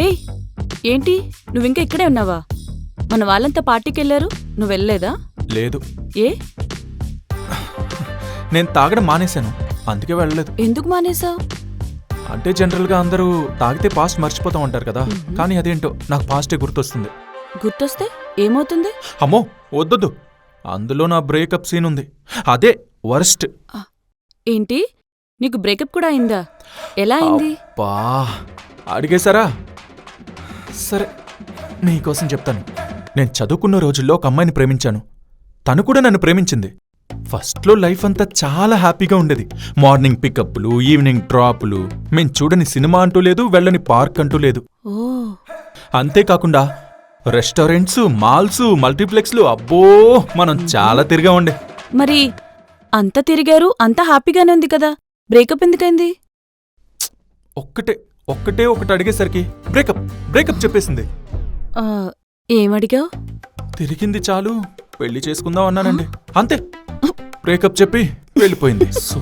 ఏయ్ ఏంటి నువ్వింకా ఇక్కడే ఉన్నావా? మన వాళ్ళంతా పార్టీకి వెళ్ళారు, నువ్వు వెళ్ళలేదా? లేదు, ఏ నేను తాగడం మానేశాను, అందుకే వెళ్ళలేదు. ఎందుకు మానేసావు? అంటే జనరల్గా అందరూ తాగితే పాస్ట్ మర్చిపోతాం అంటారు కదా, కానీ అదేంటో నాకు పాస్టే గుర్తొస్తుంది. గుర్తొస్తే ఏమవుతుంది? అమ్మో వద్దొద్దు, అందులో నా బ్రేకప్ సీన్ ఉంది, అదే వర్స్ట్. ఏంటి నీకు బ్రేకప్ కూడా అయిందా? ఎలా అయింది? బా అడిగేశారా? సరే నీకోసం చెప్తాను. నేను చదువుకున్న రోజుల్లో ఒక అమ్మాయిని ప్రేమించాను, తను కూడా నన్ను ప్రేమించింది. ఫస్ట్లో లైఫ్ అంతా చాలా హ్యాపీగా ఉండేది. మార్నింగ్ పికప్లు, ఈవినింగ్ డ్రాపులు, మేం చూడని సినిమా అంటూ లేదు, వెళ్ళని పార్క్ అంటూ లేదు. ఓ అంతేకాకుండా రెస్టారెంట్స్, మాల్స్, మల్టీప్లెక్స్లు, అబ్బో మనం చాలా తిరిగా ఉండే. మరి అంత తిరిగారు, అంతా హ్యాపీగానే ఉంది కదా, బ్రేకప్ ఎందుకైంది? ఒక్కటే ఒకటి అడిగేసరికి బ్రేకప్ చెప్పేసింది. ఏమడిగావు? తిరిగింది చాలు, పెళ్లి చేసుకుందాం అన్నానండి, అంతే. బ్రేకప్ చెప్పి వెళ్ళిపోయింది. సో